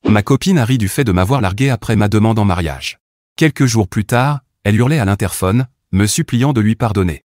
Ma copine a ri du fait de m'avoir largué après ma demande en mariage. Quelques jours plus tard, elle hurlait à l'interphone, me suppliant de lui pardonner.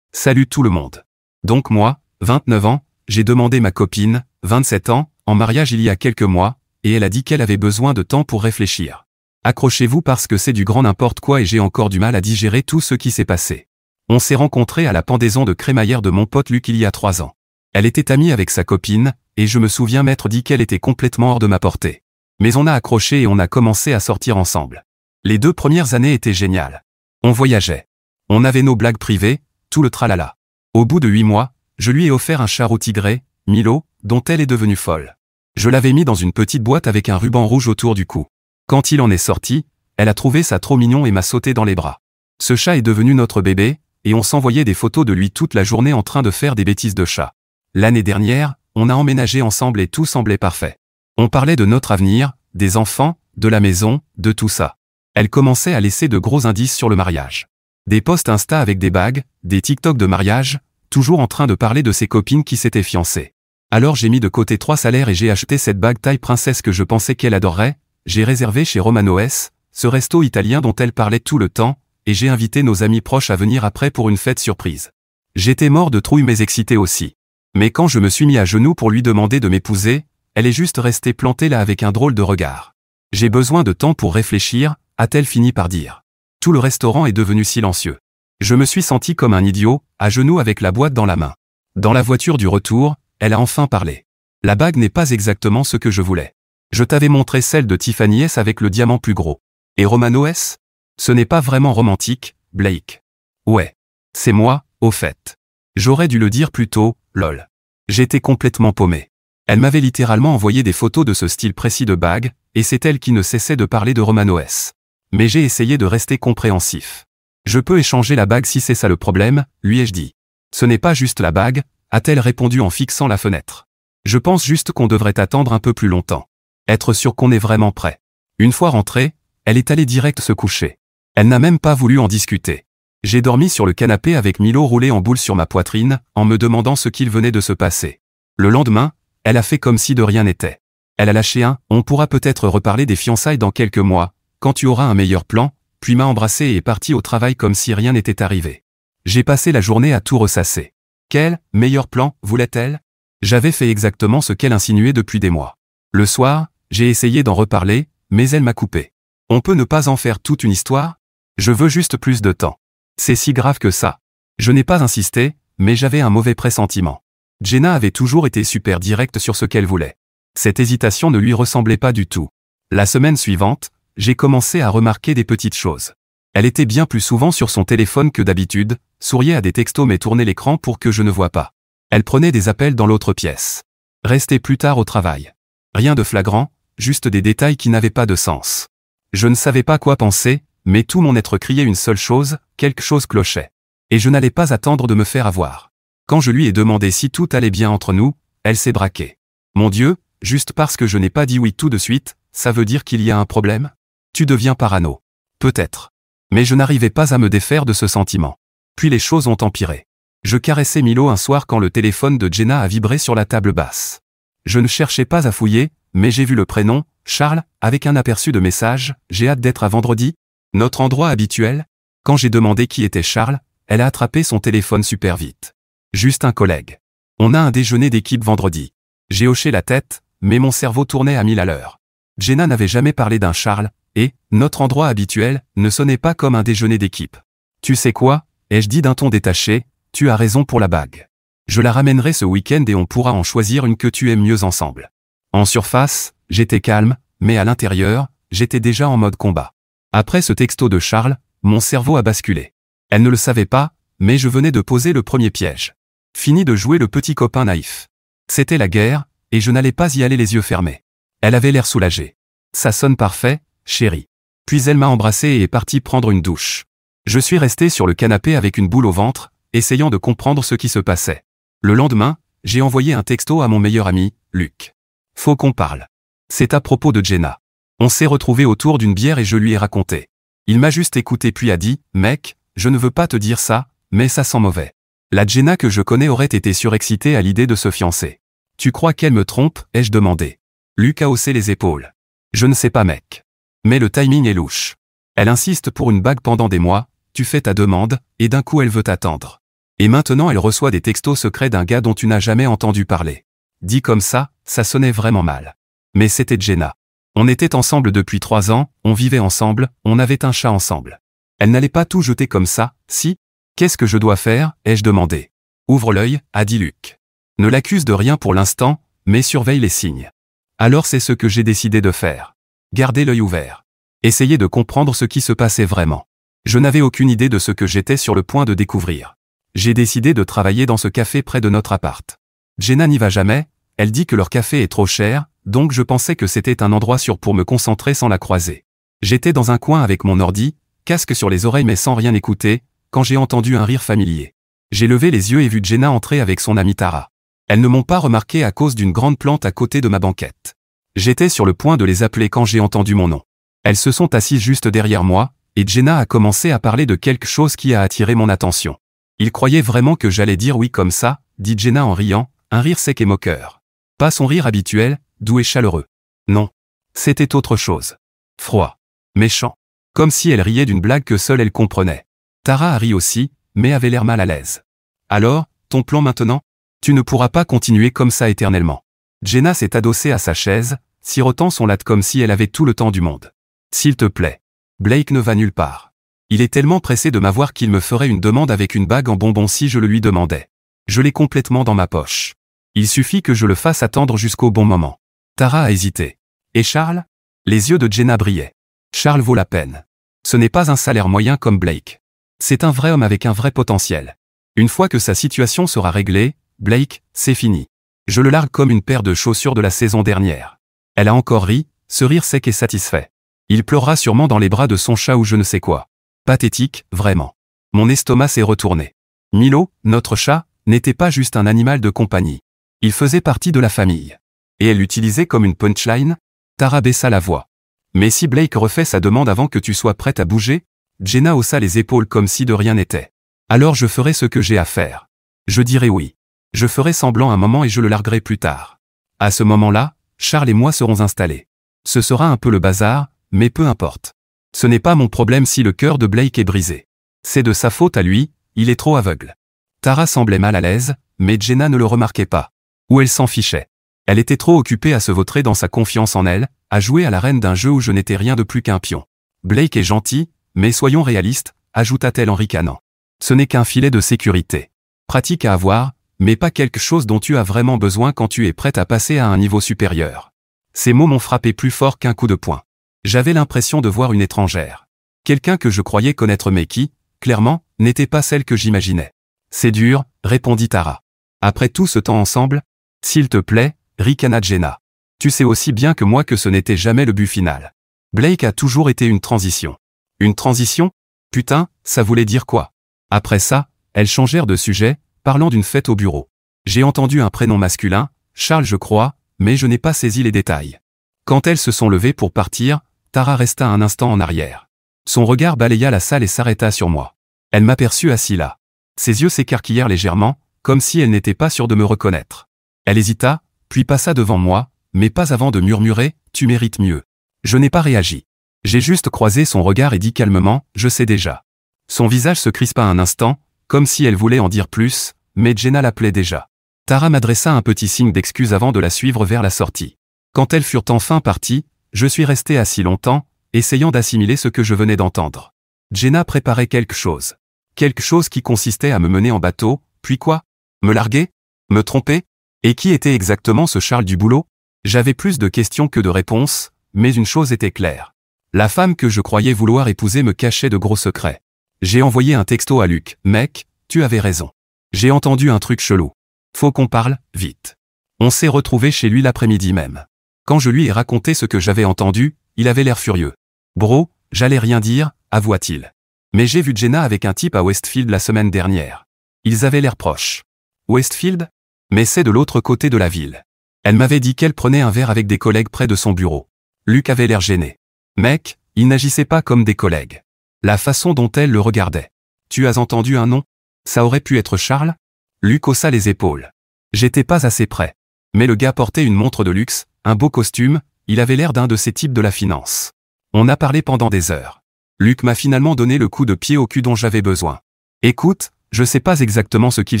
Salut tout le monde. Donc moi, 29 ans, j'ai demandé ma copine, 27 ans, en mariage il y a quelques mois, et elle a dit qu'elle avait besoin de temps pour réfléchir. Accrochez-vous parce que c'est du grand n'importe quoi et j'ai encore du mal à digérer tout ce qui s'est passé. On s'est rencontrés à la pendaison de crémaillère de mon pote Luc il y a 3 ans. Elle était amie avec sa copine, et je me souviens m'être dit qu'elle était complètement hors de ma portée. Mais on a accroché et on a commencé à sortir ensemble. Les 2 premières années étaient géniales. On voyageait. On avait nos blagues privées, tout le tralala. Au bout de 8 mois, je lui ai offert un chat roux tigré, Milo, dont elle est devenue folle. Je l'avais mis dans une petite boîte avec un ruban rouge autour du cou. Quand il en est sorti, elle a trouvé ça trop mignon et m'a sauté dans les bras. Ce chat est devenu notre bébé, et on s'envoyait des photos de lui toute la journée en train de faire des bêtises de chat. L'année dernière, on a emménagé ensemble et tout semblait parfait. On parlait de notre avenir, des enfants, de la maison, de tout ça. Elle commençait à laisser de gros indices sur le mariage. Des posts Insta avec des bagues, des TikTok de mariage, toujours en train de parler de ses copines qui s'étaient fiancées. Alors j'ai mis de côté 3 salaires et j'ai acheté cette bague taille princesse que je pensais qu'elle adorerait, j'ai réservé chez Romano S, ce resto italien dont elle parlait tout le temps, et j'ai invité nos amis proches à venir après pour une fête surprise. J'étais mort de trouille mais excité aussi. Mais quand je me suis mis à genoux pour lui demander de m'épouser, elle est juste restée plantée là avec un drôle de regard. J'ai besoin de temps pour réfléchir, a-t-elle fini par dire. Tout le restaurant est devenu silencieux. Je me suis senti comme un idiot, à genoux avec la boîte dans la main. Dans la voiture du retour, elle a enfin parlé. La bague n'est pas exactement ce que je voulais. Je t'avais montré celle de Tiffany S avec le diamant plus gros. Et Romano S? Ce n'est pas vraiment romantique, Blake. Ouais. C'est moi, au fait. J'aurais dû le dire plus tôt, lol. J'étais complètement paumé. Elle m'avait littéralement envoyé des photos de ce style précis de bague, et c'est elle qui ne cessait de parler de Romano S. Mais j'ai essayé de rester compréhensif. Je peux échanger la bague si c'est ça le problème, lui ai-je dit. Ce n'est pas juste la bague, a-t-elle répondu en fixant la fenêtre. Je pense juste qu'on devrait attendre un peu plus longtemps. Être sûr qu'on est vraiment prêt. Une fois rentrée, elle est allée direct se coucher. Elle n'a même pas voulu en discuter. J'ai dormi sur le canapé avec Milo roulé en boule sur ma poitrine, en me demandant ce qu'il venait de se passer. Le lendemain, elle a fait comme si de rien n'était. Elle a lâché un « on pourra peut-être reparler des fiançailles dans quelques mois, quand tu auras un meilleur plan », puis m'a embrassé et est partie au travail comme si rien n'était arrivé. J'ai passé la journée à tout ressasser. Quel meilleur plan voulait-elle? J'avais fait exactement ce qu'elle insinuait depuis des mois. Le soir, j'ai essayé d'en reparler, mais elle m'a coupé. On peut ne pas en faire toute une histoire? Je veux juste plus de temps. C'est si grave que ça. Je n'ai pas insisté, mais j'avais un mauvais pressentiment. Jenna avait toujours été super directe sur ce qu'elle voulait. Cette hésitation ne lui ressemblait pas du tout. La semaine suivante, j'ai commencé à remarquer des petites choses. Elle était bien plus souvent sur son téléphone que d'habitude, souriait à des textos mais tournait l'écran pour que je ne voie pas. Elle prenait des appels dans l'autre pièce. Restait plus tard au travail. Rien de flagrant, juste des détails qui n'avaient pas de sens. Je ne savais pas quoi penser, mais tout mon être criait une seule chose, quelque chose clochait. Et je n'allais pas attendre de me faire avoir. Quand je lui ai demandé si tout allait bien entre nous, elle s'est braquée. Mon Dieu, juste parce que je n'ai pas dit oui tout de suite, ça veut dire qu'il y a un problème? Tu deviens parano. Peut-être. Mais je n'arrivais pas à me défaire de ce sentiment. Puis les choses ont empiré. Je caressais Milo un soir quand le téléphone de Jenna a vibré sur la table basse. Je ne cherchais pas à fouiller, mais j'ai vu le prénom, Charles, avec un aperçu de message, j'ai hâte d'être à vendredi. Notre endroit habituel? Quand j'ai demandé qui était Charles, elle a attrapé son téléphone super vite. Juste un collègue. On a un déjeuner d'équipe vendredi. J'ai hoché la tête, mais mon cerveau tournait à 1000 à l'heure. Jenna n'avait jamais parlé d'un Charles, et, notre endroit habituel, ne sonnait pas comme un déjeuner d'équipe. Tu sais quoi, ai-je dit d'un ton détaché, tu as raison pour la bague. Je la ramènerai ce week-end et on pourra en choisir une que tu aimes mieux ensemble. En surface, j'étais calme, mais à l'intérieur, j'étais déjà en mode combat. Après ce texto de Charles, mon cerveau a basculé. Elle ne le savait pas, mais je venais de poser le premier piège. Fini de jouer le petit copain naïf. C'était la guerre, et je n'allais pas y aller les yeux fermés. Elle avait l'air soulagée. Ça sonne parfait, chérie. Puis elle m'a embrassé et est partie prendre une douche. Je suis resté sur le canapé avec une boule au ventre, essayant de comprendre ce qui se passait. Le lendemain, j'ai envoyé un texto à mon meilleur ami, Luc. Faut qu'on parle. C'est à propos de Jenna. On s'est retrouvés autour d'une bière et je lui ai raconté. Il m'a juste écouté puis a dit, mec, je ne veux pas te dire ça, mais ça sent mauvais. La Jenna que je connais aurait été surexcitée à l'idée de se fiancer. Tu crois qu'elle me trompe, ai-je demandé. Luc a haussé les épaules. Je ne sais pas mec. Mais le timing est louche. Elle insiste pour une bague pendant des mois, tu fais ta demande, et d'un coup elle veut t'attendre. Et maintenant elle reçoit des textos secrets d'un gars dont tu n'as jamais entendu parler. Dit comme ça sonnait vraiment mal. Mais c'était Jenna. On était ensemble depuis 3 ans, on vivait ensemble, on avait un chat ensemble. Elle n'allait pas tout jeter comme ça, si? Qu'est-ce que je dois faire, ai-je demandé. Ouvre l'œil, a dit Luc. Ne l'accuse de rien pour l'instant, mais surveille les signes. Alors c'est ce que j'ai décidé de faire. Garder l'œil ouvert. Essayer de comprendre ce qui se passait vraiment. Je n'avais aucune idée de ce que j'étais sur le point de découvrir. J'ai décidé de travailler dans ce café près de notre appart. Jenna n'y va jamais, elle dit que leur café est trop cher, donc je pensais que c'était un endroit sûr pour me concentrer sans la croiser. J'étais dans un coin avec mon ordi, casque sur les oreilles mais sans rien écouter, quand j'ai entendu un rire familier. J'ai levé les yeux et vu Jenna entrer avec son amie Tara. Elles ne m'ont pas remarqué à cause d'une grande plante à côté de ma banquette. J'étais sur le point de les appeler quand j'ai entendu mon nom. Elles se sont assises juste derrière moi, et Jenna a commencé à parler de quelque chose qui a attiré mon attention. Il croyait vraiment que j'allais dire oui comme ça, dit Jenna en riant, un rire sec et moqueur. Pas son rire habituel, doux et chaleureux. Non. C'était autre chose. Froid. Méchant. Comme si elle riait d'une blague que seule elle comprenait. Tara a ri aussi, mais avait l'air mal à l'aise. Alors, ton plan maintenant? Tu ne pourras pas continuer comme ça éternellement. Jenna s'est adossée à sa chaise, sirotant son latte comme si elle avait tout le temps du monde. S'il te plaît. Blake ne va nulle part. Il est tellement pressé de m'avoir qu'il me ferait une demande avec une bague en bonbons si je le lui demandais. Je l'ai complètement dans ma poche. Il suffit que je le fasse attendre jusqu'au bon moment. Tara a hésité. Et Charles? Les yeux de Jenna brillaient. Charles vaut la peine. Ce n'est pas un salaire moyen comme Blake. C'est un vrai homme avec un vrai potentiel. Une fois que sa situation sera réglée, Blake, c'est fini. Je le largue comme une paire de chaussures de la saison dernière. Elle a encore ri, ce rire sec et satisfait. Il pleurera sûrement dans les bras de son chat ou je ne sais quoi. Pathétique, vraiment. Mon estomac s'est retourné. Milo, notre chat, n'était pas juste un animal de compagnie. Il faisait partie de la famille. Et elle l'utilisait comme une punchline? Tara baissa la voix. Mais si Blake refait sa demande avant que tu sois prête à bouger? Jenna haussa les épaules comme si de rien n'était. Alors je ferai ce que j'ai à faire. Je dirai oui. Je ferai semblant un moment et je le larguerai plus tard. À ce moment-là, Charles et moi serons installés. Ce sera un peu le bazar, mais peu importe. Ce n'est pas mon problème si le cœur de Blake est brisé. C'est de sa faute à lui, il est trop aveugle. Tara semblait mal à l'aise, mais Jenna ne le remarquait pas. Ou elle s'en fichait. Elle était trop occupée à se vautrer dans sa confiance en elle, à jouer à la reine d'un jeu où je n'étais rien de plus qu'un pion. Blake est gentil, mais soyons réalistes, ajouta-t-elle en ricanant. Ce n'est qu'un filet de sécurité. Pratique à avoir, mais pas quelque chose dont tu as vraiment besoin quand tu es prête à passer à un niveau supérieur. Ces mots m'ont frappé plus fort qu'un coup de poing. J'avais l'impression de voir une étrangère. Quelqu'un que je croyais connaître mais qui, clairement, n'était pas celle que j'imaginais. C'est dur, répondit Tara. Après tout ce temps ensemble? S'il te plaît, ricana Jenna. Tu sais aussi bien que moi que ce n'était jamais le but final. Blake a toujours été une transition. Une transition? Putain, ça voulait dire quoi? Après ça, elles changèrent de sujet, parlant d'une fête au bureau. J'ai entendu un prénom masculin, Charles je crois, mais je n'ai pas saisi les détails. Quand elles se sont levées pour partir, Tara resta un instant en arrière. Son regard balaya la salle et s'arrêta sur moi. Elle m'aperçut assis là. Ses yeux s'écarquillèrent légèrement, comme si elle n'était pas sûre de me reconnaître. Elle hésita, puis passa devant moi, mais pas avant de murmurer « Tu mérites mieux ». Je n'ai pas réagi. J'ai juste croisé son regard et dit calmement « Je sais déjà ». Son visage se crispa un instant, comme si elle voulait en dire plus, mais Jenna l'appelait déjà. Tara m'adressa un petit signe d'excuse avant de la suivre vers la sortie. Quand elles furent enfin parties, je suis resté assis longtemps, essayant d'assimiler ce que je venais d'entendre. Jenna préparait quelque chose. Quelque chose qui consistait à me mener en bateau, puis quoi? Me larguer? Me tromper? Et qui était exactement ce Charles du boulot? J'avais plus de questions que de réponses, mais une chose était claire. La femme que je croyais vouloir épouser me cachait de gros secrets. J'ai envoyé un texto à Luc. Mec, tu avais raison. J'ai entendu un truc chelou. Faut qu'on parle, vite. On s'est retrouvés chez lui l'après-midi même. Quand je lui ai raconté ce que j'avais entendu, il avait l'air furieux. Bro, j'allais rien dire, avoua-t-il. Mais j'ai vu Jenna avec un type à Westfield la semaine dernière. Ils avaient l'air proches. Westfield? Mais c'est de l'autre côté de la ville. Elle m'avait dit qu'elle prenait un verre avec des collègues près de son bureau. Luc avait l'air gêné. Mec, il n'agissait pas comme des collègues. La façon dont elle le regardait. Tu as entendu un nom? Ça aurait pu être Charles? Luc haussa les épaules. J'étais pas assez près. Mais le gars portait une montre de luxe, un beau costume, il avait l'air d'un de ces types de la finance. On a parlé pendant des heures. Luc m'a finalement donné le coup de pied au cul dont j'avais besoin. Écoute, je sais pas exactement ce qu'il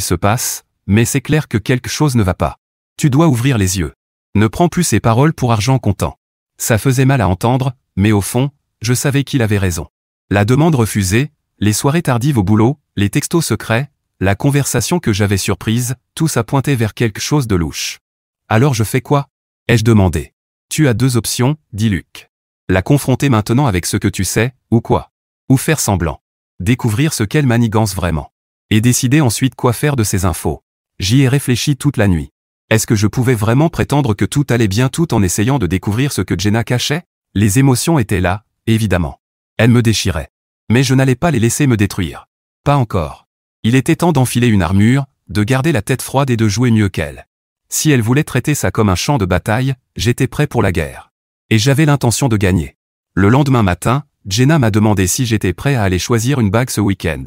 se passe, mais c'est clair que quelque chose ne va pas. Tu dois ouvrir les yeux. Ne prends plus ses paroles pour argent comptant. Ça faisait mal à entendre, mais au fond, je savais qu'il avait raison. La demande refusée, les soirées tardives au boulot, les textos secrets, la conversation que j'avais surprise, tout ça pointait vers quelque chose de louche. Alors je fais quoi? Ai-je demandé. Tu as 2 options, dit Luc. La confronter maintenant avec ce que tu sais, ou quoi? Ou faire semblant. Découvrir ce qu'elle manigance vraiment. Et décider ensuite quoi faire de ces infos. J'y ai réfléchi toute la nuit. Est-ce que je pouvais vraiment prétendre que tout allait bien tout en essayant de découvrir ce que Jenna cachait? Les émotions étaient là, évidemment. Elles me déchiraient. Mais je n'allais pas les laisser me détruire. Pas encore. Il était temps d'enfiler une armure, de garder la tête froide et de jouer mieux qu'elle. Si elle voulait traiter ça comme un champ de bataille, j'étais prêt pour la guerre. Et j'avais l'intention de gagner. Le lendemain matin, Jenna m'a demandé si j'étais prêt à aller choisir une bague ce week-end.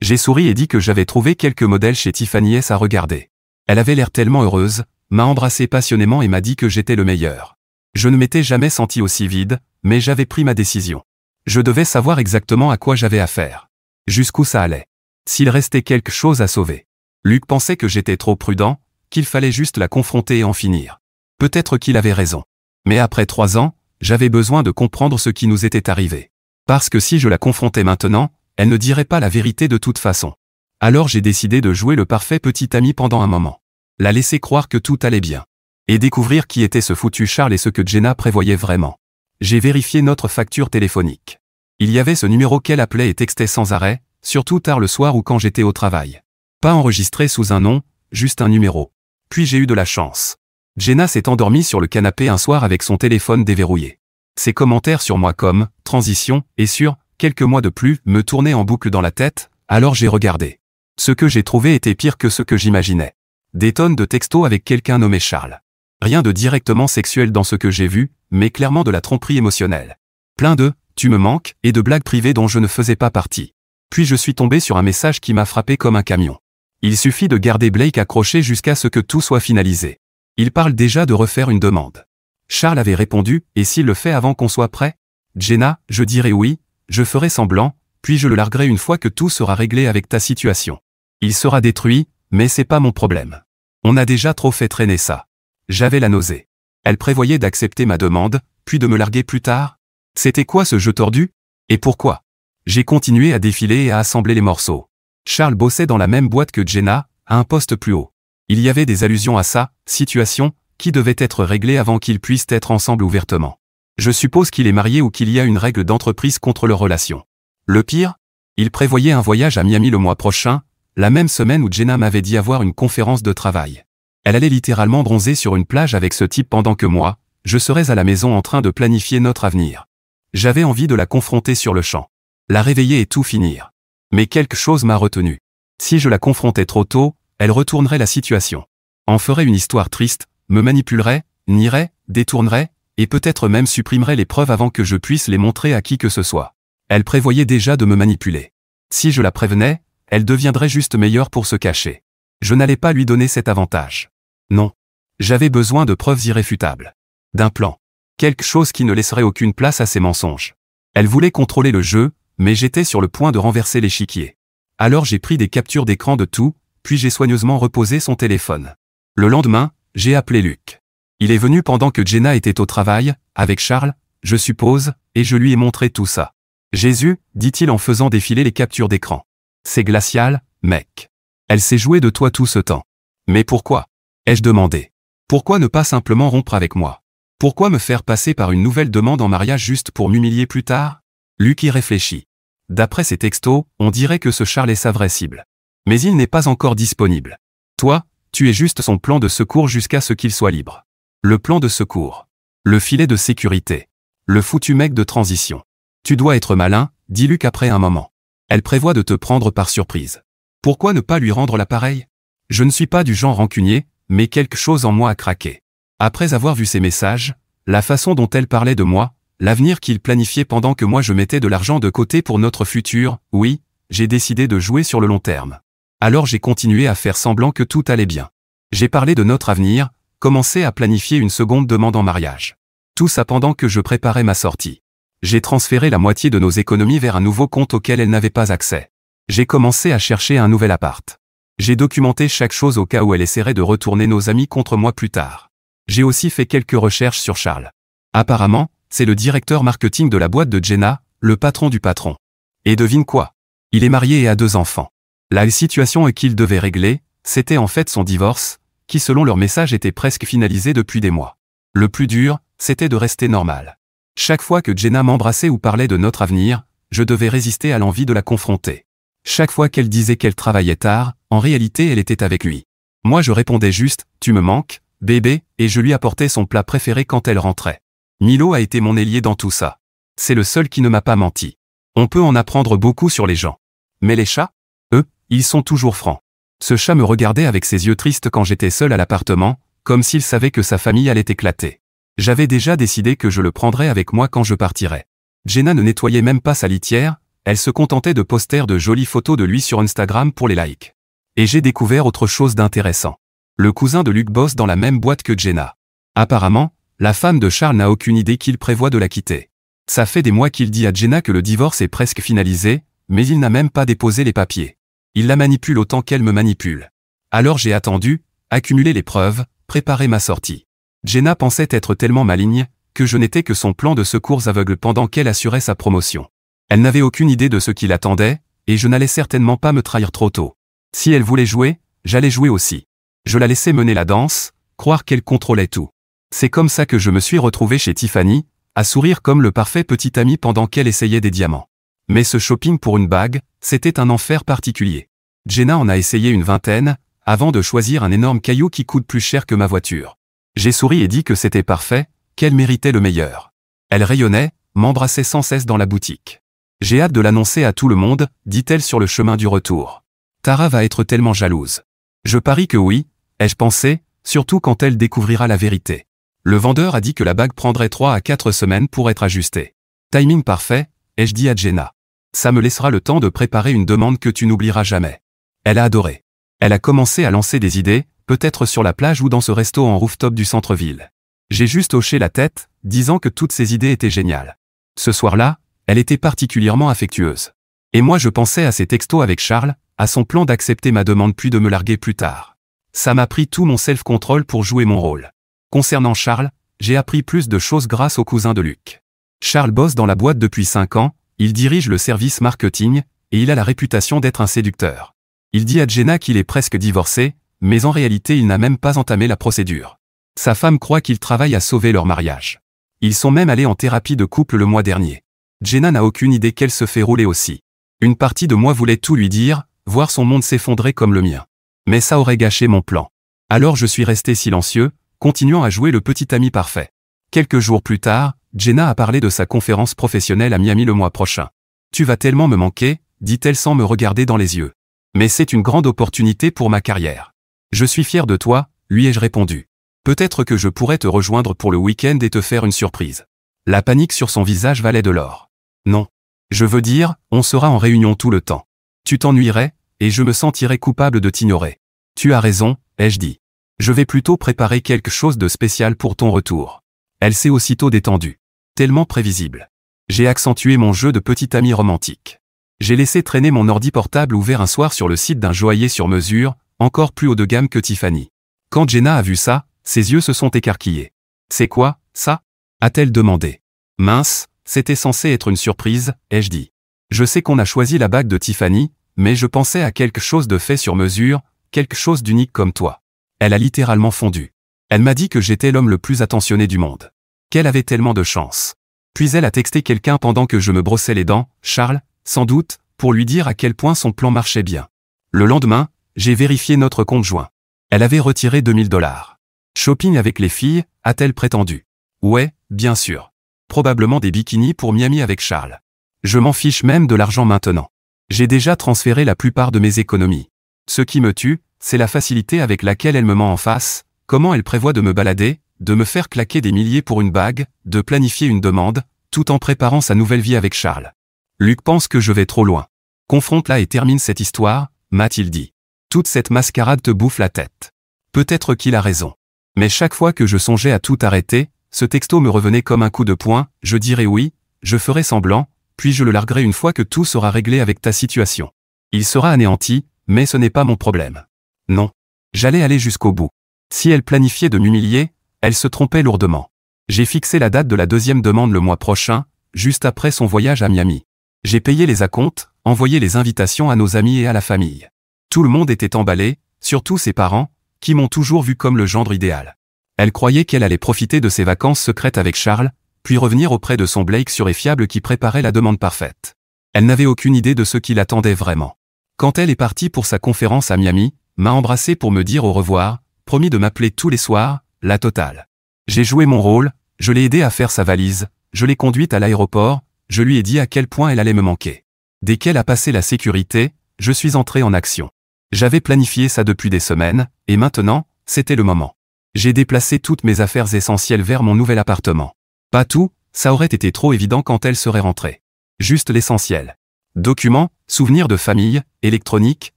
J'ai souri et dit que j'avais trouvé quelques modèles chez Tiffany S à regarder. Elle avait l'air tellement heureuse, m'a embrassé passionnément et m'a dit que j'étais le meilleur. Je ne m'étais jamais senti aussi vide, mais j'avais pris ma décision. Je devais savoir exactement à quoi j'avais affaire. Jusqu'où ça allait. S'il restait quelque chose à sauver. Luc pensait que j'étais trop prudent, qu'il fallait juste la confronter et en finir. Peut-être qu'il avait raison. Mais après 3 ans, j'avais besoin de comprendre ce qui nous était arrivé. Parce que si je la confrontais maintenant, elle ne dirait pas la vérité de toute façon. Alors j'ai décidé de jouer le parfait petit ami pendant un moment. La laisser croire que tout allait bien. Et découvrir qui était ce foutu Charles et ce que Jenna prévoyait vraiment. J'ai vérifié notre facture téléphonique. Il y avait ce numéro qu'elle appelait et textait sans arrêt, surtout tard le soir ou quand j'étais au travail. Pas enregistré sous un nom, juste un numéro. Puis j'ai eu de la chance. Jenna s'est endormie sur le canapé un soir avec son téléphone déverrouillé. Ses commentaires sur moi comme « transition » et sur « quelques mois de plus » me tournaient en boucle dans la tête, alors j'ai regardé. Ce que j'ai trouvé était pire que ce que j'imaginais. Des tonnes de textos avec quelqu'un nommé Charles. Rien de directement sexuel dans ce que j'ai vu, mais clairement de la tromperie émotionnelle. Plein de « tu me manques » et de blagues privées dont je ne faisais pas partie. Puis je suis tombé sur un message qui m'a frappé comme un camion. Il suffit de garder Blake accroché jusqu'à ce que tout soit finalisé. Il parle déjà de refaire une demande. Charles avait répondu « et s'il le fait avant qu'on soit prêt ?» Jenna, je dirai oui, je ferai semblant, puis je le larguerai une fois que tout sera réglé avec ta situation. Il sera détruit, mais c'est pas mon problème. On a déjà trop fait traîner ça. J'avais la nausée. Elle prévoyait d'accepter ma demande, puis de me larguer plus tard. C'était quoi ce jeu tordu? Et pourquoi? J'ai continué à défiler et à assembler les morceaux. Charles bossait dans la même boîte que Jenna, à un poste plus haut. Il y avait des allusions à sa situation, qui devait être réglée avant qu'ils puissent être ensemble ouvertement. Je suppose qu'il est marié ou qu'il y a une règle d'entreprise contre leur relation. Le pire? Il prévoyait un voyage à Miami le mois prochain, la même semaine où Jenna m'avait dit avoir une conférence de travail. Elle allait littéralement bronzer sur une plage avec ce type pendant que moi, je serais à la maison en train de planifier notre avenir. J'avais envie de la confronter sur le champ. La réveiller et tout finir. Mais quelque chose m'a retenu. Si je la confrontais trop tôt, elle retournerait la situation. En ferait une histoire triste, me manipulerait, nierait, détournerait, et peut-être même supprimerait les preuves avant que je puisse les montrer à qui que ce soit. Elle prévoyait déjà de me manipuler. Si je la prévenais, elle deviendrait juste meilleure pour se cacher. Je n'allais pas lui donner cet avantage. Non. J'avais besoin de preuves irréfutables. D'un plan. Quelque chose qui ne laisserait aucune place à ses mensonges. Elle voulait contrôler le jeu, mais j'étais sur le point de renverser l'échiquier. Alors j'ai pris des captures d'écran de tout, puis j'ai soigneusement reposé son téléphone. Le lendemain, j'ai appelé Luc. Il est venu pendant que Jenna était au travail, avec Charles, je suppose, et je lui ai montré tout ça. Jésus, dit-il en faisant défiler les captures d'écran. C'est glacial, mec. Elle s'est jouée de toi tout ce temps. Mais pourquoi? Ai-je demandé. Pourquoi ne pas simplement rompre avec moi? Pourquoi me faire passer par une nouvelle demande en mariage juste pour m'humilier plus tard? Luc y réfléchit. D'après ses textos, on dirait que ce Charles est sa vraie cible. Mais il n'est pas encore disponible. Toi, tu es juste son plan de secours jusqu'à ce qu'il soit libre. Le plan de secours. Le filet de sécurité. Le foutu mec de transition. Tu dois être malin, dit Luc après un moment. Elle prévoit de te prendre par surprise. Pourquoi ne pas lui rendre l'appareil? Je ne suis pas du genre rancunier, mais quelque chose en moi a craqué. Après avoir vu ses messages, la façon dont elle parlait de moi, l'avenir qu'il planifiait pendant que moi je mettais de l'argent de côté pour notre futur, oui, j'ai décidé de jouer sur le long terme. Alors j'ai continué à faire semblant que tout allait bien. J'ai parlé de notre avenir, commencé à planifier une seconde demande en mariage. Tout ça pendant que je préparais ma sortie. J'ai transféré la moitié de nos économies vers un nouveau compte auquel elle n'avait pas accès. J'ai commencé à chercher un nouvel appart. J'ai documenté chaque chose au cas où elle essaierait de retourner nos amis contre moi plus tard. J'ai aussi fait quelques recherches sur Charles. Apparemment, c'est le directeur marketing de la boîte de Jenna, le patron du patron. Et devine quoi? Il est marié et a 2 enfants. La situation qu'il devait régler, c'était en fait son divorce, qui selon leur message était presque finalisé depuis des mois. Le plus dur, c'était de rester normal. Chaque fois que Jenna m'embrassait ou parlait de notre avenir, je devais résister à l'envie de la confronter. Chaque fois qu'elle disait qu'elle travaillait tard, en réalité elle était avec lui. Moi je répondais juste « Tu me manques, bébé » et je lui apportais son plat préféré quand elle rentrait. Milo a été mon ailier dans tout ça. C'est le seul qui ne m'a pas menti. On peut en apprendre beaucoup sur les gens. Mais les chats? Eux, ils sont toujours francs. Ce chat me regardait avec ses yeux tristes quand j'étais seul à l'appartement, comme s'il savait que sa famille allait éclater. J'avais déjà décidé que je le prendrais avec moi quand je partirais. Jenna ne nettoyait même pas sa litière, elle se contentait de poster de jolies photos de lui sur Instagram pour les likes. Et j'ai découvert autre chose d'intéressant. Le cousin de Luc bosse dans la même boîte que Jenna. Apparemment, la femme de Charles n'a aucune idée qu'il prévoit de la quitter. Ça fait des mois qu'il dit à Jenna que le divorce est presque finalisé, mais il n'a même pas déposé les papiers. Il la manipule autant qu'elle me manipule. Alors j'ai attendu, accumulé les preuves, préparé ma sortie. Jenna pensait être tellement maligne, que je n'étais que son plan de secours aveugle pendant qu'elle assurait sa promotion. Elle n'avait aucune idée de ce qui l'attendait, et je n'allais certainement pas me trahir trop tôt. Si elle voulait jouer, j'allais jouer aussi. Je la laissais mener la danse, croire qu'elle contrôlait tout. C'est comme ça que je me suis retrouvé chez Tiffany, à sourire comme le parfait petit ami pendant qu'elle essayait des diamants. Mais ce shopping pour une bague, c'était un enfer particulier. Jenna en a essayé une 20aine, avant de choisir un énorme caillou qui coûte plus cher que ma voiture. J'ai souri et dit que c'était parfait, qu'elle méritait le meilleur. Elle rayonnait, m'embrassait sans cesse dans la boutique. J'ai hâte de l'annoncer à tout le monde, dit-elle sur le chemin du retour. Tara va être tellement jalouse. Je parie que oui, ai-je pensé, surtout quand elle découvrira la vérité. Le vendeur a dit que la bague prendrait 3 à 4 semaines pour être ajustée. Timing parfait, ai-je dit à Jenna. Ça me laissera le temps de préparer une demande que tu n'oublieras jamais. Elle a adoré. Elle a commencé à lancer des idées, peut-être sur la plage ou dans ce resto en rooftop du centre-ville. J'ai juste hoché la tête, disant que toutes ces idées étaient géniales. Ce soir-là, elle était particulièrement affectueuse. Et moi je pensais à ses textos avec Charles, à son plan d'accepter ma demande puis de me larguer plus tard. Ça m'a pris tout mon self-control pour jouer mon rôle. Concernant Charles, j'ai appris plus de choses grâce au cousin de Luc. Charles bosse dans la boîte depuis 5 ans, il dirige le service marketing, et il a la réputation d'être un séducteur. Il dit à Jenna qu'il est presque divorcé, mais en réalité il n'a même pas entamé la procédure. Sa femme croit qu'il travaille à sauver leur mariage. Ils sont même allés en thérapie de couple le mois dernier. Jenna n'a aucune idée qu'elle se fait rouler aussi. Une partie de moi voulait tout lui dire, voir son monde s'effondrer comme le mien. Mais ça aurait gâché mon plan. Alors je suis resté silencieux, continuant à jouer le petit ami parfait. Quelques jours plus tard, Jenna a parlé de sa conférence professionnelle à Miami le mois prochain. « Tu vas tellement me manquer », dit-elle sans me regarder dans les yeux. « Mais c'est une grande opportunité pour ma carrière. Je suis fier de toi », lui ai-je répondu. « Peut-être que je pourrais te rejoindre pour le week-end et te faire une surprise. » La panique sur son visage valait de l'or. « Non. Je veux dire, on sera en réunion tout le temps. Tu t'ennuierais, et je me sentirais coupable de t'ignorer. »« Tu as raison », ai-je dit. « Je vais plutôt préparer quelque chose de spécial pour ton retour. » Elle s'est aussitôt détendue. Tellement prévisible. J'ai accentué mon jeu de petit ami romantique. J'ai laissé traîner mon ordi portable ouvert un soir sur le site d'un joaillier sur mesure, encore plus haut de gamme que Tiffany. Quand Jenna a vu ça, ses yeux se sont écarquillés. « C'est quoi, ça ?» a-t-elle demandé. « Mince, c'était censé être une surprise, ai-je dit. Je sais qu'on a choisi la bague de Tiffany, mais je pensais à quelque chose de fait sur mesure, quelque chose d'unique comme toi. » Elle a littéralement fondu. Elle m'a dit que j'étais l'homme le plus attentionné du monde. Qu'elle avait tellement de chance. Puis elle a texté quelqu'un pendant que je me brossais les dents, Charles, sans doute, pour lui dire à quel point son plan marchait bien. Le lendemain, j'ai vérifié notre compte joint. Elle avait retiré 2000 $. Shopping avec les filles, a-t-elle prétendu. Ouais, bien sûr. Probablement des bikinis pour Miami avec Charles. Je m'en fiche même de l'argent maintenant. J'ai déjà transféré la plupart de mes économies. Ce qui me tue, c'est la facilité avec laquelle elle me ment en face, comment elle prévoit de me balader, de me faire claquer des milliers pour une bague, de planifier une demande, tout en préparant sa nouvelle vie avec Charles. Luc pense que je vais trop loin. Confronte-la et termine cette histoire, m'a-t-il dit. Toute cette mascarade te bouffe la tête. Peut-être qu'il a raison. Mais chaque fois que je songeais à tout arrêter, ce texto me revenait comme un coup de poing, je dirais oui, je ferai semblant, puis je le larguerai une fois que tout sera réglé avec ta situation. Il sera anéanti, mais ce n'est pas mon problème. Non. J'allais aller jusqu'au bout. Si elle planifiait de m'humilier, elle se trompait lourdement. J'ai fixé la date de la deuxième demande le mois prochain, juste après son voyage à Miami. J'ai payé les acomptes, envoyé les invitations à nos amis et à la famille. Tout le monde était emballé, surtout ses parents, qui m'ont toujours vu comme le gendre idéal. Elle croyait qu'elle allait profiter de ses vacances secrètes avec Charles, puis revenir auprès de son Blake sûr et fiable qui préparait la demande parfaite. Elle n'avait aucune idée de ce qui l'attendait vraiment. Quand elle est partie pour sa conférence à Miami, m'a embrassé pour me dire au revoir, promis de m'appeler tous les soirs, la totale. J'ai joué mon rôle, je l'ai aidé à faire sa valise, je l'ai conduite à l'aéroport, je lui ai dit à quel point elle allait me manquer. Dès qu'elle a passé la sécurité, je suis entré en action. J'avais planifié ça depuis des semaines, et maintenant, c'était le moment. J'ai déplacé toutes mes affaires essentielles vers mon nouvel appartement. Pas tout, ça aurait été trop évident quand elle serait rentrée. Juste l'essentiel. Documents, souvenirs de famille, électronique,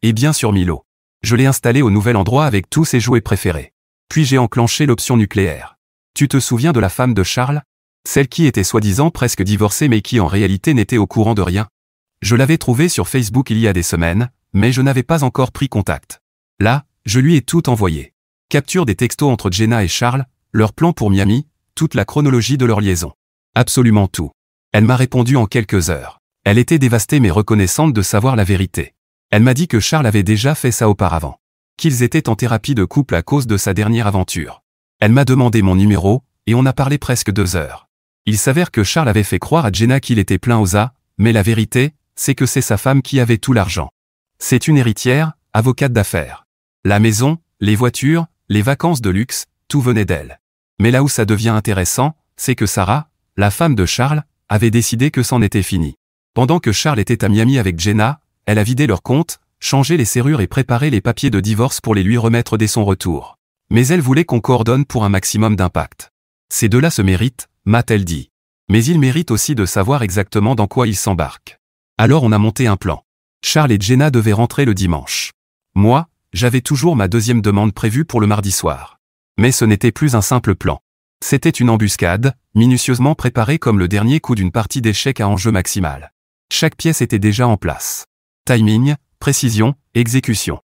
et bien sûr Milo. Je l'ai installé au nouvel endroit avec tous ses jouets préférés. Puis j'ai enclenché l'option nucléaire. Tu te souviens de la femme de Charles? Celle qui était soi-disant presque divorcée mais qui en réalité n'était au courant de rien. Je l'avais trouvée sur Facebook il y a des semaines, mais je n'avais pas encore pris contact. Là, je lui ai tout envoyé. Capture des textos entre Jenna et Charles, leur plan pour Miami, toute la chronologie de leur liaison. Absolument tout. Elle m'a répondu en quelques heures. Elle était dévastée mais reconnaissante de savoir la vérité. Elle m'a dit que Charles avait déjà fait ça auparavant. Qu'ils étaient en thérapie de couple à cause de sa dernière aventure. Elle m'a demandé mon numéro, et on a parlé presque 2 heures. Il s'avère que Charles avait fait croire à Jenna qu'il était plein aux as, mais la vérité, c'est que c'est sa femme qui avait tout l'argent. C'est une héritière, avocate d'affaires. La maison, les voitures, les vacances de luxe, tout venait d'elle. Mais là où ça devient intéressant, c'est que Sarah, la femme de Charles, avait décidé que c'en était fini. Pendant que Charles était à Miami avec Jenna, elle a vidé leur compte, changé les serrures et préparé les papiers de divorce pour les lui remettre dès son retour. Mais elle voulait qu'on coordonne pour un maximum d'impact. Ces deux-là se méritent, m'a-t-elle dit. Mais ils méritent aussi de savoir exactement dans quoi ils s'embarquent. Alors on a monté un plan. Charles et Jenna devaient rentrer le dimanche. Moi, j'avais toujours ma deuxième demande prévue pour le mardi soir. Mais ce n'était plus un simple plan. C'était une embuscade, minutieusement préparée comme le dernier coup d'une partie d'échecs à enjeu maximal. Chaque pièce était déjà en place. Timing, précision, exécution.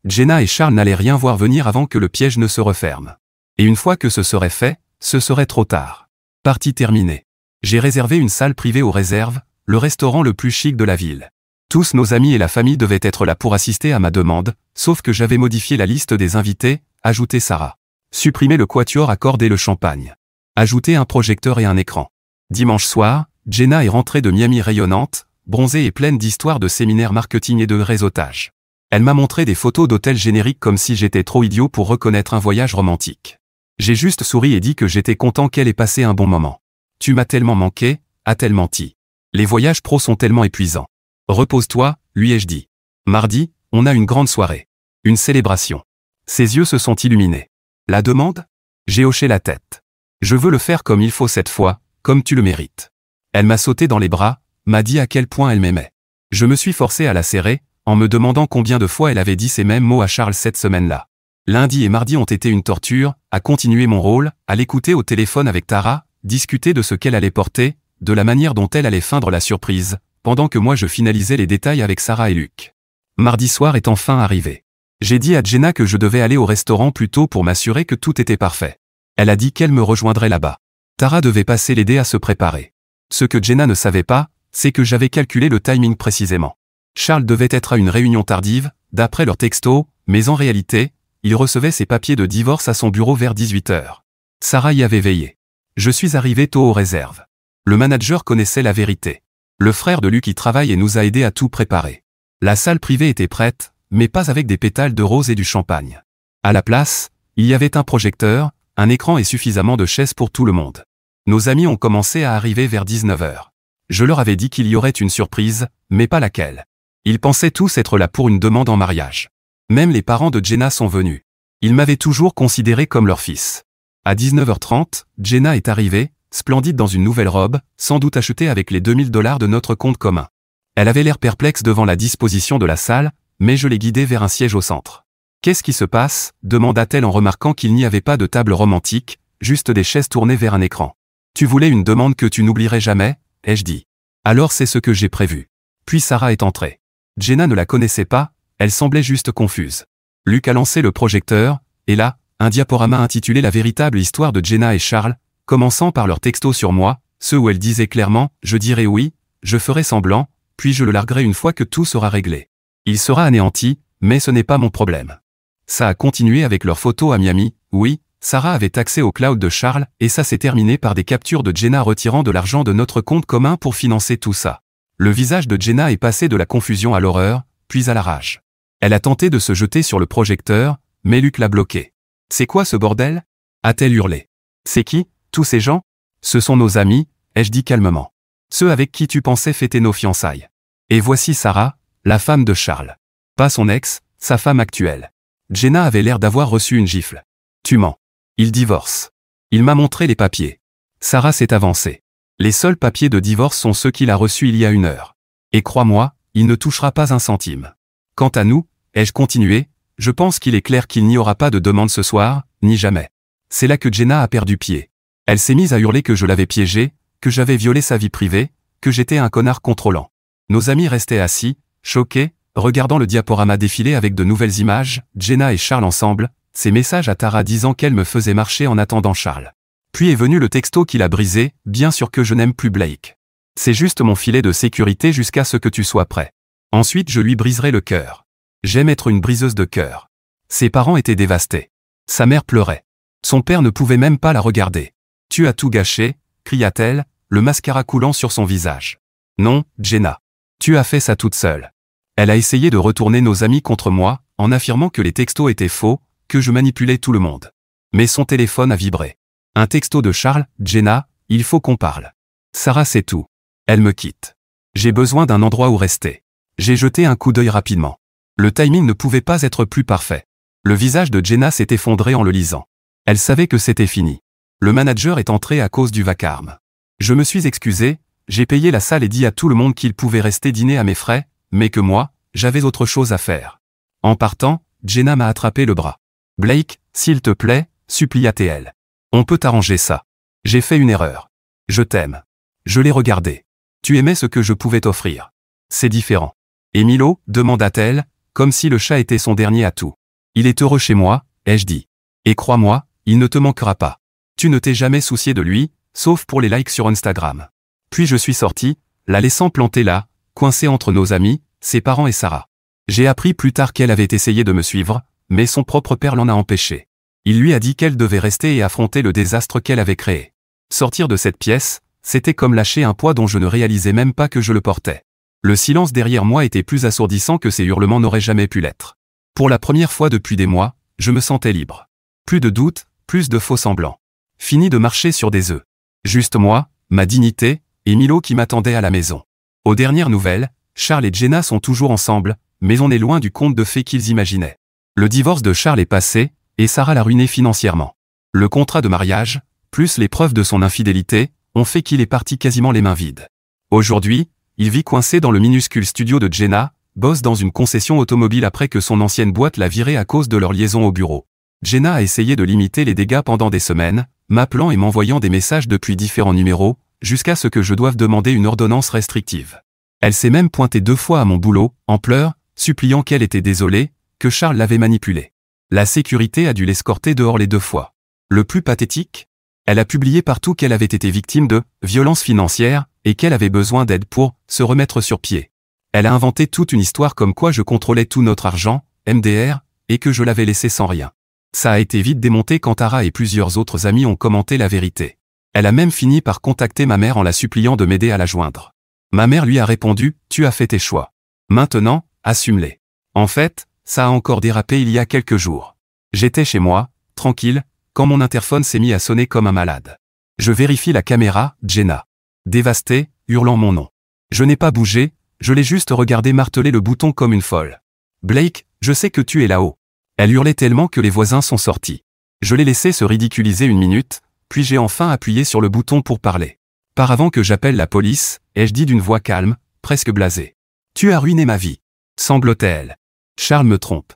Jenna et Charles n'allaient rien voir venir avant que le piège ne se referme. Et une fois que ce serait fait, ce serait trop tard. Partie terminée. J'ai réservé une salle privée aux réserves, le restaurant le plus chic de la ville. Tous nos amis et la famille devaient être là pour assister à ma demande, sauf que j'avais modifié la liste des invités, ajouté Sarah. Supprimé le quatuor, accordé le champagne. Ajouté un projecteur et un écran. Dimanche soir, Jenna est rentrée de Miami rayonnante, bronzée et pleine d'histoires de séminaires marketing et de réseautage. Elle m'a montré des photos d'hôtels génériques comme si j'étais trop idiot pour reconnaître un voyage romantique. J'ai juste souri et dit que j'étais content qu'elle ait passé un bon moment. Tu m'as tellement manqué, a-t-elle menti. Les voyages pros sont tellement épuisants. Repose-toi, lui ai-je dit. Mardi, on a une grande soirée. Une célébration. Ses yeux se sont illuminés. La demande? J'ai hoché la tête. Je veux le faire comme il faut cette fois, comme tu le mérites. Elle m'a sauté dans les bras, m'a dit à quel point elle m'aimait. Je me suis forcé à la serrer, en me demandant combien de fois elle avait dit ces mêmes mots à Charles cette semaine-là. Lundi et mardi ont été une torture, à continuer mon rôle, à l'écouter au téléphone avec Tara, discuter de ce qu'elle allait porter, de la manière dont elle allait feindre la surprise, pendant que moi je finalisais les détails avec Sarah et Luc. Mardi soir est enfin arrivé. J'ai dit à Jenna que je devais aller au restaurant plus tôt pour m'assurer que tout était parfait. Elle a dit qu'elle me rejoindrait là-bas. Tara devait passer l'aider à se préparer. Ce que Jenna ne savait pas, c'est que j'avais calculé le timing précisément. Charles devait être à une réunion tardive, d'après leur texto, mais en réalité, il recevait ses papiers de divorce à son bureau vers 18h. Sarah y avait veillé. Je suis arrivé tôt aux réserves. Le manager connaissait la vérité. Le frère de Luc y travaille et nous a aidés à tout préparer. La salle privée était prête, mais pas avec des pétales de rose et du champagne. À la place, il y avait un projecteur, un écran et suffisamment de chaises pour tout le monde. Nos amis ont commencé à arriver vers 19h. Je leur avais dit qu'il y aurait une surprise, mais pas laquelle. Ils pensaient tous être là pour une demande en mariage. Même les parents de Jenna sont venus. Ils m'avaient toujours considéré comme leur fils. À 19h30, Jenna est arrivée, splendide dans une nouvelle robe, sans doute achetée avec les $2000 de notre compte commun. Elle avait l'air perplexe devant la disposition de la salle, mais je l'ai guidée vers un siège au centre. Qu'est-ce qui se passe demanda-t-elle en remarquant qu'il n'y avait pas de table romantique, juste des chaises tournées vers un écran. Tu voulais une demande que tu n'oublierais jamais, ai-je dit. Alors c'est ce que j'ai prévu. Puis Sarah est entrée. Jenna ne la connaissait pas, elle semblait juste confuse. Luc a lancé le projecteur, et là, un diaporama intitulé La véritable histoire de Jenna et Charles, commençant par leurs textos sur moi, ceux où elle disait clairement « je dirai oui, je ferai semblant, puis je le larguerai une fois que tout sera réglé. Il sera anéanti, mais ce n'est pas mon problème. » Ça a continué avec leurs photos à Miami, oui, Sarah avait accès au cloud de Charles, et ça s'est terminé par des captures de Jenna retirant de l'argent de notre compte commun pour financer tout ça. Le visage de Jenna est passé de la confusion à l'horreur, puis à la rage. Elle a tenté de se jeter sur le projecteur, mais Luc l'a bloqué. « C'est quoi ce bordel ?» a-t-elle hurlé. « C'est qui, tous ces gens ?»« Ce sont nos amis, ai-je dit calmement. Ceux avec qui tu pensais fêter nos fiançailles. Et voici Sarah, la femme de Charles. Pas son ex, sa femme actuelle. » Jenna avait l'air d'avoir reçu une gifle. « Tu mens. Il divorce. » Il m'a montré les papiers. Sarah s'est avancée. Les seuls papiers de divorce sont ceux qu'il a reçus il y a 1 heure. Et crois-moi, il ne touchera pas un centime. Quant à nous, ai-je continué, je pense qu'il est clair qu'il n'y aura pas de demande ce soir, ni jamais. C'est là que Jenna a perdu pied. Elle s'est mise à hurler que je l'avais piégée, que j'avais violé sa vie privée, que j'étais un connard contrôlant. Nos amis restaient assis, choqués, regardant le diaporama défiler avec de nouvelles images, Jenna et Charles ensemble, ses messages à Tara disant qu'elle me faisait marcher en attendant Charles. Puis est venu le texto qu'il a brisé, bien sûr que je n'aime plus Blake. C'est juste mon filet de sécurité jusqu'à ce que tu sois prêt. Ensuite je lui briserai le cœur. J'aime être une briseuse de cœur. Ses parents étaient dévastés. Sa mère pleurait. Son père ne pouvait même pas la regarder. Tu as tout gâché, cria-t-elle, le mascara coulant sur son visage. Non, Jenna. Tu as fait ça toute seule. Elle a essayé de retourner nos amis contre moi, en affirmant que les textos étaient faux, que je manipulais tout le monde. Mais son téléphone a vibré. Un texto de Charles, Jenna, il faut qu'on parle. Sarah sait tout. Elle me quitte. J'ai besoin d'un endroit où rester. J'ai jeté un coup d'œil rapidement. Le timing ne pouvait pas être plus parfait. Le visage de Jenna s'est effondré en le lisant. Elle savait que c'était fini. Le manager est entré à cause du vacarme. Je me suis excusé, j'ai payé la salle et dit à tout le monde qu'il pouvait rester dîner à mes frais, mais que moi, j'avais autre chose à faire. En partant, Jenna m'a attrapé le bras. « Blake, s'il te plaît, supplia-t-elle. On peut arranger ça. J'ai fait une erreur. Je t'aime. » Je l'ai regardé. « Tu aimais ce que je pouvais t'offrir. C'est différent. » « Et Milo » demanda-t-elle, comme si le chat était son dernier atout. « Il est heureux chez moi, ai-je dit. Et crois-moi, il ne te manquera pas. Tu ne t'es jamais soucié de lui, sauf pour les likes sur Instagram. » Puis je suis sorti, la laissant plantée là, coincée entre nos amis, ses parents et Sarah. J'ai appris plus tard qu'elle avait essayé de me suivre, mais son propre père l'en a empêché. Il lui a dit qu'elle devait rester et affronter le désastre qu'elle avait créé. Sortir de cette pièce, c'était comme lâcher un poids dont je ne réalisais même pas que je le portais. Le silence derrière moi était plus assourdissant que ces hurlements n'auraient jamais pu l'être. Pour la première fois depuis des mois, je me sentais libre. Plus de doutes, plus de faux semblants. Fini de marcher sur des œufs. Juste moi, ma dignité, et Milo qui m'attendait à la maison. Aux dernières nouvelles, Charles et Jenna sont toujours ensemble, mais on est loin du conte de fées qu'ils imaginaient. Le divorce de Charles est passé, et Sarah l'a ruiné financièrement. Le contrat de mariage, plus les preuves de son infidélité, ont fait qu'il est parti quasiment les mains vides. Aujourd'hui, il vit coincé dans le minuscule studio de Jenna, bosse dans une concession automobile après que son ancienne boîte l'a viré à cause de leur liaison au bureau. Jenna a essayé de limiter les dégâts pendant des semaines, m'appelant et m'envoyant des messages depuis différents numéros, jusqu'à ce que je doive demander une ordonnance restrictive. Elle s'est même pointée 2 fois à mon boulot, en pleurs, suppliant qu'elle était désolée, que Charles l'avait manipulée. La sécurité a dû l'escorter dehors les 2 fois. Le plus pathétique, elle a publié partout qu'elle avait été victime de violences financières et qu'elle avait besoin d'aide pour se remettre sur pied. Elle a inventé toute une histoire comme quoi je contrôlais tout notre argent, MDR, et que je l'avais laissé sans rien. Ça a été vite démonté quand Tara et plusieurs autres amis ont commenté la vérité. Elle a même fini par contacter ma mère en la suppliant de m'aider à la joindre. Ma mère lui a répondu « Tu as fait tes choix. Maintenant, assume-les. » En fait, ça a encore dérapé il y a quelques jours. J'étais chez moi, tranquille, quand mon interphone s'est mis à sonner comme un malade. Je vérifie la caméra, Jenna. Dévastée, hurlant mon nom. Je n'ai pas bougé, je l'ai juste regardé marteler le bouton comme une folle. « Blake, je sais que tu es là-haut. » Elle hurlait tellement que les voisins sont sortis. Je l'ai laissé se ridiculiser 1 minute, puis j'ai enfin appuyé sur le bouton pour parler. « Par avant que j'appelle la police, ai-je dit d'une voix calme, presque blasée. Tu as ruiné ma vie. » sanglotait-elle. Charles me trompe.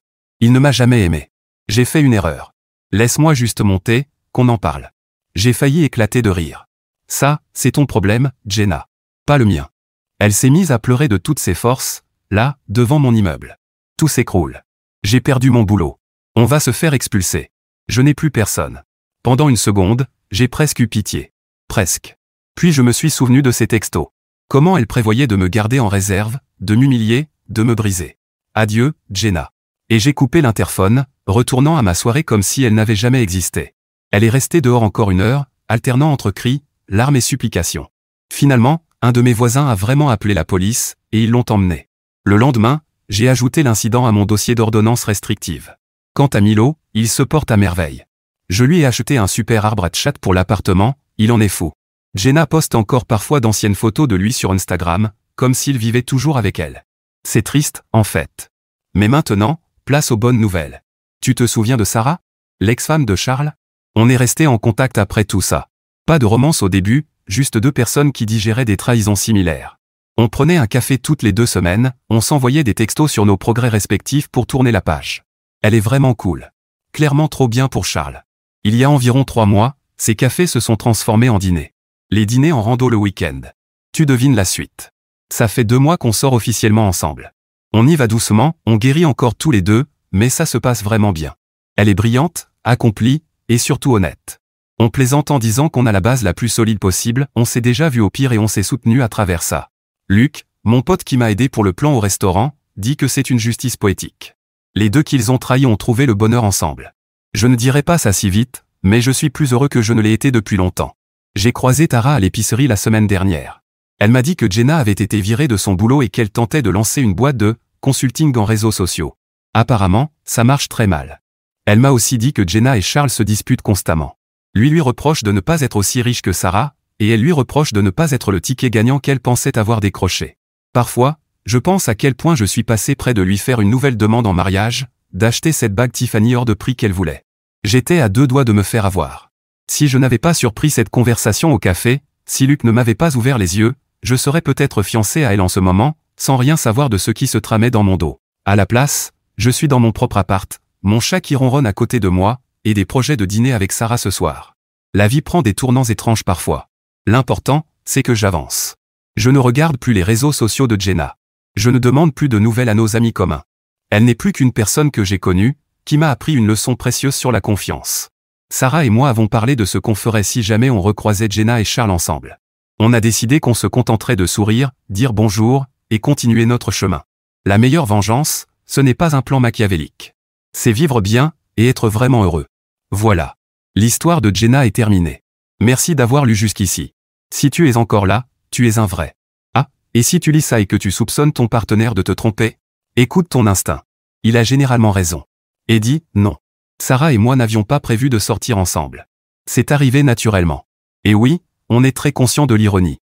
Il ne m'a jamais aimé. J'ai fait une erreur. Laisse-moi juste monter, qu'on en parle. J'ai failli éclater de rire. Ça, c'est ton problème, Jenna. Pas le mien. Elle s'est mise à pleurer de toutes ses forces, là, devant mon immeuble. Tout s'écroule. J'ai perdu mon boulot. On va se faire expulser. Je n'ai plus personne. Pendant une seconde, j'ai presque eu pitié. Presque. Puis je me suis souvenu de ses textos. Comment elle prévoyait de me garder en réserve, de m'humilier, de me briser. Adieu, Jenna. Et j'ai coupé l'interphone, retournant à ma soirée comme si elle n'avait jamais existé. Elle est restée dehors encore 1 heure, alternant entre cris, larmes et supplications. Finalement, un de mes voisins a vraiment appelé la police, et ils l'ont emmenée. Le lendemain, j'ai ajouté l'incident à mon dossier d'ordonnance restrictive. Quant à Milo, il se porte à merveille. Je lui ai acheté un super arbre à chat pour l'appartement, il en est fou. Jenna poste encore parfois d'anciennes photos de lui sur Instagram, comme s'il vivait toujours avec elle. C'est triste, en fait. Mais maintenant, place aux bonnes nouvelles. Tu te souviens de Sarah? L'ex-femme de Charles? On est resté en contact après tout ça. Pas de romance au début, juste 2 personnes qui digéraient des trahisons similaires. On prenait un café toutes les 2 semaines, on s'envoyait des textos sur nos progrès respectifs pour tourner la page. Elle est vraiment cool. Clairement trop bien pour Charles. Il y a environ 3 mois, ces cafés se sont transformés en dîners. Les dîners en rando le week-end. Tu devines la suite. Ça fait 2 mois qu'on sort officiellement ensemble. On y va doucement, on guérit encore tous les 2, mais ça se passe vraiment bien. Elle est brillante, accomplie, et surtout honnête. On plaisante en disant qu'on a la base la plus solide possible, on s'est déjà vu au pire et on s'est soutenu à travers ça. Luc, mon pote qui m'a aidé pour le plan au restaurant, dit que c'est une justice poétique. Les 2 qu'ils ont trahis ont trouvé le bonheur ensemble. Je ne dirai pas ça si vite, mais je suis plus heureux que je ne l'ai été depuis longtemps. J'ai croisé Tara à l'épicerie la semaine dernière. Elle m'a dit que Jenna avait été virée de son boulot et qu'elle tentait de lancer une boîte de consulting en réseaux sociaux. Apparemment, ça marche très mal. Elle m'a aussi dit que Jenna et Charles se disputent constamment. Lui reproche de ne pas être aussi riche que Sarah, et elle lui reproche de ne pas être le ticket gagnant qu'elle pensait avoir décroché. Parfois, je pense à quel point je suis passé près de lui faire une nouvelle demande en mariage, d'acheter cette bague Tiffany hors de prix qu'elle voulait. J'étais à 2 doigts de me faire avoir. Si je n'avais pas surpris cette conversation au café, si Luc ne m'avait pas ouvert les yeux, je serais peut-être fiancé à elle en ce moment, sans rien savoir de ce qui se tramait dans mon dos. À la place, je suis dans mon propre appart, mon chat qui ronronne à côté de moi, et des projets de dîner avec Sarah ce soir. La vie prend des tournants étranges parfois. L'important, c'est que j'avance. Je ne regarde plus les réseaux sociaux de Jenna. Je ne demande plus de nouvelles à nos amis communs. Elle n'est plus qu'une personne que j'ai connue, qui m'a appris une leçon précieuse sur la confiance. Sarah et moi avons parlé de ce qu'on ferait si jamais on recroisait Jenna et Charles ensemble. On a décidé qu'on se contenterait de sourire, dire bonjour, et continuer notre chemin. La meilleure vengeance, ce n'est pas un plan machiavélique. C'est vivre bien, et être vraiment heureux. Voilà. L'histoire de Jenna est terminée. Merci d'avoir lu jusqu'ici. Si tu es encore là, tu es un vrai. Ah, et si tu lis ça et que tu soupçonnes ton partenaire de te tromper, écoute ton instinct. Il a généralement raison. Et dis, non. Sarah et moi n'avions pas prévu de sortir ensemble. C'est arrivé naturellement. Et oui, on est très conscient de l'ironie.